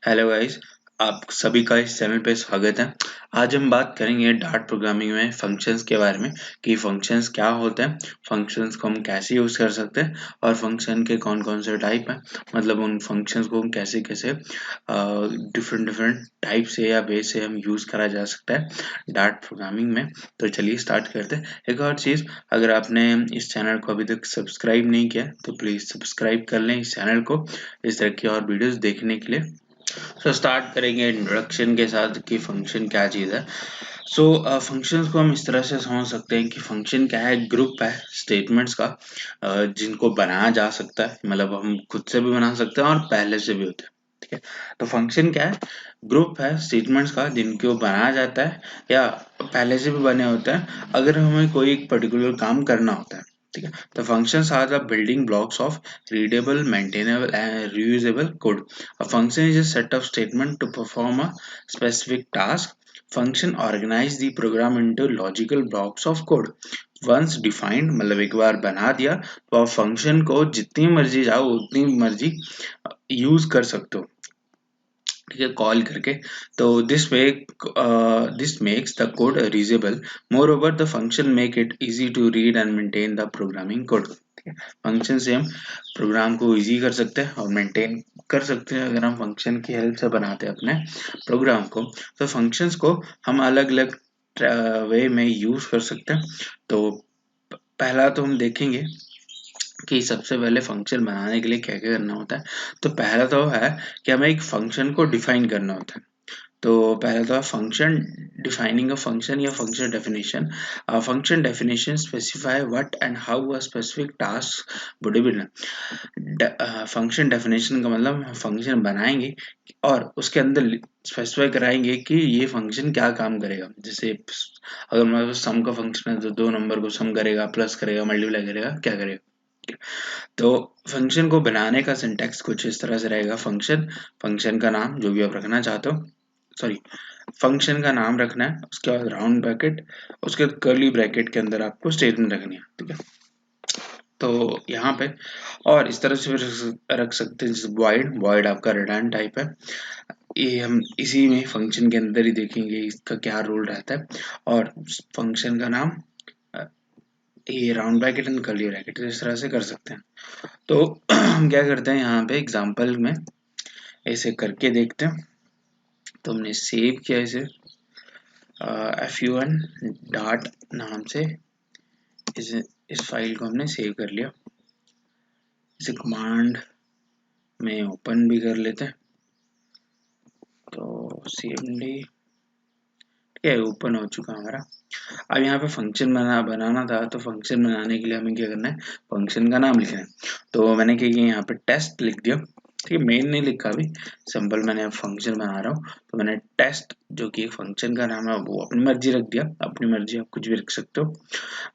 Hello guys, आप सभी का इस चैनल पे स्वागत है। आज हम बात करेंगे डार्ट प्रोग्रामिंग में फंक्शंस के बारे में कि फंक्शंस क्या होते हैं, फंक्शंस को हम कैसे यूज़ कर सकते हैं और फंक्शन के कौन-कौन से टाइप हैं। मतलब उन फंक्शंस को हम कैसे-कैसे डिफरेंट टाइप से या वे से हम यूज़ करा जा सकता है डार्ट प्रोग्रामिंग में। तो चलिए स्टार्ट करते हैं। एक और चीज़, अगर आपने इस चैनल को अभी तक सब्सक्राइब नहीं किया तो प्लीज़ सब्सक्राइब कर लें इस चैनल को इस तरह की और वीडियोस देखने के लिए। तो स्टार्ट करेंगे इंट्रोडक्शन के साथ कि फंक्शन क्या चीज़ है। सो फंक्शंस को हम इस तरह से समझ सकते हैं कि फंक्शन क्या है, ग्रुप है स्टेटमेंट्स का जिनको बनाया जा सकता है। मतलब हम खुद से भी बना सकते हैं और पहले से भी होते हैं। ठीक है, तो फंक्शन क्या है, ग्रुप है स्टेटमेंट्स का जिनको बनाया जाता है या पहले से भी बने होते हैं अगर हमें कोई एक पर्टिकुलर काम करना होता है। ठीक है, the functions are the building blocks of readable, maintainable and reusable code. A function is a set of statements to perform a specific task. Function organize the program into logical blocks of code. Once defined, मतलब एक बार बना दिया तो आप function को जितनी मर्जी चाहो उतनी मर्जी यूज कर सकते हो। ठीक है, कॉल करके। तो this makes the code reusable. Moreover the function make it easy to read and maintain the programming code. Function से हम प्रोग्राम को इजी कर सकते हैं और मेंटेन कर सकते हैं अगर हम फंक्शन की हेल्प से बनाते हैं अपने प्रोग्राम को। तो फंक्शंस को हम अलग अलग वे में यूज कर सकते हैं। तो पहला तो हम देखेंगे कि सबसे पहले फंक्शन बनाने के लिए क्या क्या करना होता है। तो पहला तो है कि हमें एक फंक्शन को डिफाइन करना होता है। तो पहला तो है फंक्शन, डिफाइनिंग अ फंक्शन या function definition. Function definition specify what and how a specific task would be done. Function definition का मतलब हम फंक्शन बनाएंगे और उसके अंदर स्पेसिफाई कराएंगे कि ये फंक्शन क्या काम करेगा। जैसे अगर हमारे पास सम का फंक्शन है तो दो नंबर को सम करेगा, प्लस करेगा, मल्टीप्लाई करेगा, क्या करेगा। तो फंक्शन को बनाने का सिंटैक्स कुछ इस तरह से रहेगा। फंक्शन का नाम जो भी आप रखना चाहते हो, सॉरी, फंक्शन का नाम रखना है, उसके बाद राउंड ब्रैकेट, उसके बाद कर्ली ब्रैकेट के अंदर आपको स्टेटमेंट रखनी है। ठीक है, तो यहाँ पे और इस तरह से भी रख सकते हैं जैसे वॉइड आपका रिटर्न टाइप है। ये हम इसी में फंक्शन के अंदर ही देखेंगे इसका क्या रोल रहता है। और फंक्शन का नाम ये round bracket and curly bracket इस तरह से कर सकते हैं। तो हम क्या करते हैं यहाँ पे एग्जांपल में ऐसे करके देखते हैं। तो हमने सेव किया इसे fun डॉट नाम से, इस फाइल को हमने सेव कर लिया। इसे कमांड में ओपन भी कर लेते हैं। तो cmd, ठीक है, ओपन हो चुका हमारा। अब यहाँ पे फंक्शन बनाना था, तो फंक्शन बनाने के लिए हमें क्या करना है, फंक्शन का नाम लिखना है। तो मैंने क्या किया, यहाँ पे टेस्ट लिख दिया। ठीक है, मेन नहीं लिखा अभी, सिंपल मैंने अब फंक्शन बना रहा हूँ तो मैंने टेस्ट जो कि एक फंक्शन का नाम है वो अपनी मर्जी रख दिया। अपनी मर्जी आप कुछ भी रख सकते हो।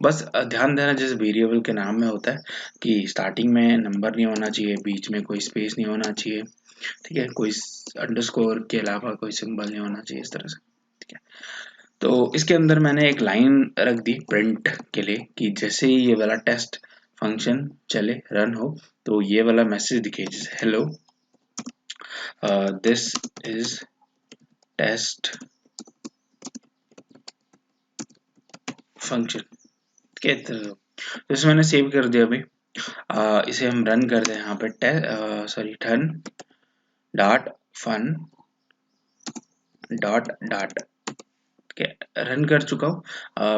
बस ध्यान देना जैसे वेरिएबल के नाम में होता है कि स्टार्टिंग में नंबर नहीं होना चाहिए, बीच में कोई स्पेस नहीं होना चाहिए। ठीक है, कोई अंडरस्कोर के अलावा कोई सिंबल नहीं होना चाहिए, इस तरह से। ठीक है, तो इसके अंदर मैंने एक लाइन रख दी प्रिंट के लिए कि जैसे ही ये वाला टेस्ट फंक्शन चले, रन हो, तो ये वाला मैसेज दिखे जैसे hello this is test function. ठीक है, तो इसे मैंने सेव कर दिया अभी। इसे हम रन करते हैं यहाँ पे, sorry, turn dot fun dot dot. Run कर चुका हूँ,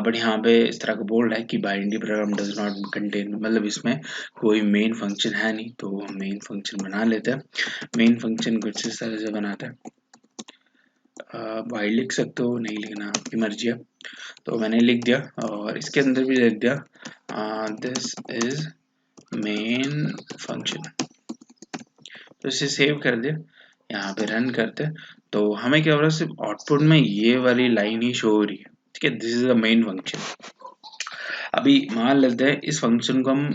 बट यहाँ पे इस तरह का बोल रहा है कि binary program does not contain, मतलब इसमें कोई मेन फंक्शन है नहीं। तो हम मेन फंक्शन बना लेते हैं। मेन फंक्शन कुछ इस तरह से बनाते हैं, वाइड लिख सकते हो, नहीं लिखना आपकी मर्जी है। तो मैंने लिख दिया और इसके अंदर भी लिख दिया दिस इज मेन फंक्शन। तो इसे सेव कर दिया, यहाँ पे रन करते हैं। तो हमें क्या हो रहा है, सिर्फ आउटपुट में ये वाली लाइन ही शो हो रही है। ठीक है, this is the main function. अभी मान लेते हैं इस फंक्शन को हम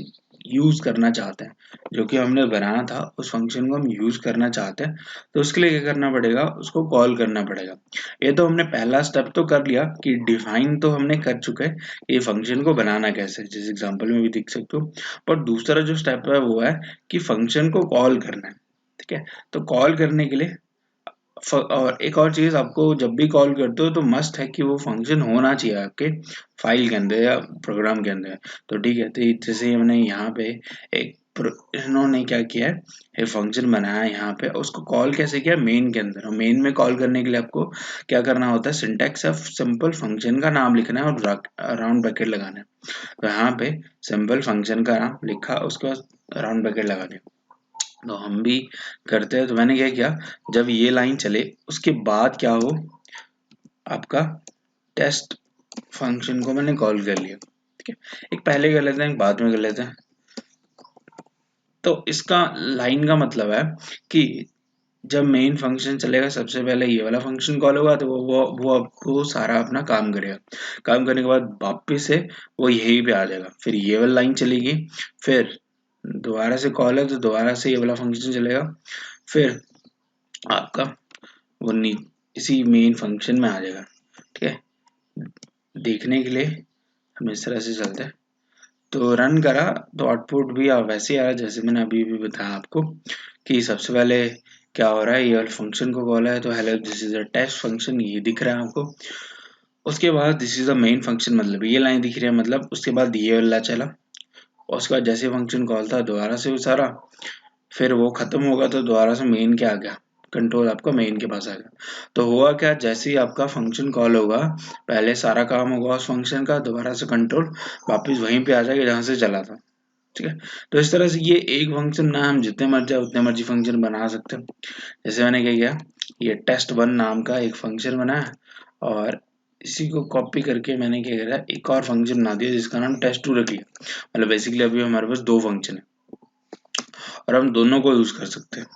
यूज करना चाहते हैं, जो कि हमने बनाना था उस फंक्शन को हम यूज करना चाहते हैं। तो उसके लिए क्या करना पड़ेगा, उसको कॉल करना पड़ेगा। ये तो हमने पहला स्टेप तो कर लिया कि डिफाइन तो हमने कर चुके हैं ये फंक्शन को बनाना कैसे, जिस एग्जांपल में भी देख सकते हो। पर दूसरा जो स्टेप है वो है कि फंक्शन को कॉल करना है। ठीक है, तो कॉल करने के लिए और एक और चीज, आपको जब भी कॉल करते हो तो मस्ट है कि वो फंक्शन होना चाहिए आपके फाइल के अंदर या प्रोग्राम के अंदर। तो ठीक है, तो जैसे हमने यहाँ पे एक इन्होंने क्या किया है, एक फंक्शन बनाया है यहाँ पे, उसको कॉल कैसे किया, मेन के अंदर। मेन में कॉल करने के लिए आपको क्या करना होता है, सिंटैक्स ऑफ सिंपल फंक्शन का नाम लिखना है और राउंड ब्रैकेट लगाना है। तो यहाँ पे सिंपल फंक्शन का नाम लिखा, उसके बाद राउंड ब्रैकेट लगा दिया। तो हम भी करते हैं। तो मैंने क्या किया, जब ये लाइन चले उसके बाद क्या हो, आपका टेस्ट फंक्शन को मैंने कॉल कर लिया। ठीक है, एक पहले कर लेते हैं, एक बाद में कर लेते हैं। तो इसका लाइन का मतलब है कि जब मेन फंक्शन चलेगा सबसे पहले ये वाला फंक्शन कॉल होगा, तो वो आपको सारा अपना काम करेगा। काम करने के बाद वापस से वो यहीं पे आ जाएगा, फिर ये वाला लाइन चलेगी, फिर दोबारा से कॉल है तो दोबारा से ये वाला फंक्शन चलेगा, फिर आपका वो इसी मेन फंक्शन में आ जाएगा। ठीक है, देखने के लिए हम इस तरह से चलते हैं। तो रन करा तो आउटपुट भी वैसे ही आ रहा है जैसे मैंने अभी भी बताया आपको कि सबसे पहले क्या हो रहा है, ये वाला फंक्शन को कॉल है तो hello this is a test function, ये दिख रहा है आपको। उसके बाद this is a main function, मतलब ये लाइन दिख रही है, मतलब उसके बाद ये वाला चला, और उसके बाद जैसे फंक्शन कॉल था दोबारा से वो सारा, फिर वो खत्म होगा तो दोबारा से मेन के आ गया, कंट्रोल आपका मेन के पास आ गया। तो हुआ क्या, जैसे ही आपका फंक्शन कॉल होगा पहले सारा काम होगा उस फंक्शन का, दोबारा से कंट्रोल वापस वहीं पे आ जाएगा जहां से चला था। ठीक है, तो इस तरह से ये एक फंक्शन ना हम जितने मर्जी उतने मर्जी फंक्शन बना सकते हैं। जैसे मैंने क्या किया, ये टेस्ट वन नाम का एक फंक्शन बनाया और इसी को कॉपी करके मैंने क्या करा, एक और फंक्शन बना दिया जिसका नाम टेस्ट टू रख लिया। मतलब बेसिकली अभी हमारे पास दो फंक्शन है और हम दोनों को यूज कर सकते हैं।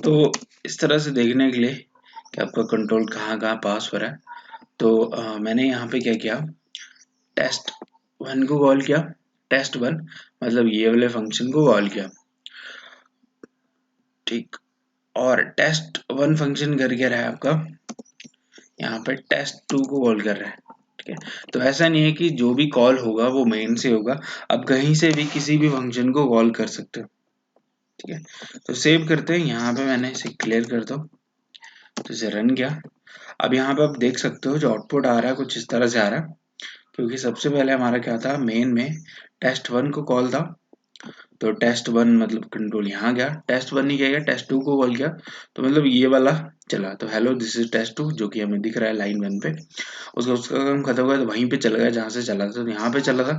तो इस तरह से देखने के लिए कि आपका कंट्रोल कहाँ कहाँ पास हो रहा है, तो मैंने यहाँ पे क्या किया, टेस्ट वन को कॉल किया, टेस्ट वन मतलब ये वाले फंक्शन को कॉल किया। ठीक, और टेस्ट वन फंक्शन करके रहा है आपका, यहाँ पे टेस्ट टू को कॉल कर रहा है। ठीक है, तो ऐसा नहीं है कि जो भी कॉल होगा वो मेन से होगा, आप कहीं से भी किसी भी फंक्शन को कॉल कर सकते हो। ठीक है, तो सेव करते हैं, यहाँ पे मैंने इसे क्लियर कर दो, तो इसे रन किया। अब यहाँ पे आप देख सकते हो जो आउटपुट आ रहा है कुछ इस तरह से आ रहा है, क्योंकि सबसे पहले हमारा क्या था, मेन में टेस्ट वन को कॉल था, तो टेस्ट वन मतलब कंट्रोल यहाँ गया, टेस्ट वन नहीं गया, टेस्ट टू को कॉल किया, तो मतलब ये वाला चला, तो hello this is test two जो कि हमें दिख रहा है लाइन वन पे। उसका काम खत्म हो गया तो वहीं पे चला गया जहाँ से चला था, तो यहाँ पे चला था,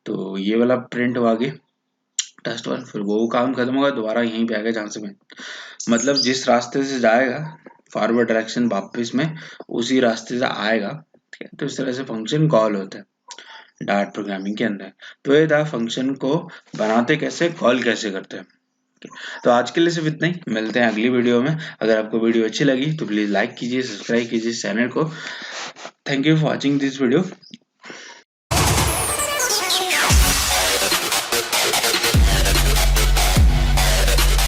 तो ये वाला प्रिंट हुआ आगे टेस्ट वन, फिर वो काम खत्म होगा दोबारा यहीं पे आ गया जहाँ से मैं, मतलब जिस रास्ते से जाएगा फॉरवर्ड डायरेक्शन वापस में उसी रास्ते से आएगा। ठीक है, तो इस तरह से फंक्शन कॉल होता है डार्ट प्रोग्रामिंग के अंदर। तो ये था फंक्शन को बनाते कैसे, कॉल कैसे करते हैं। तो आज के लिए सिर्फ इतना ही, मिलते हैं अगली वीडियो में। अगर आपको वीडियो अच्छी लगी तो प्लीज लाइक कीजिए, सब्सक्राइब कीजिए चैनल को। Thank you for watching this video.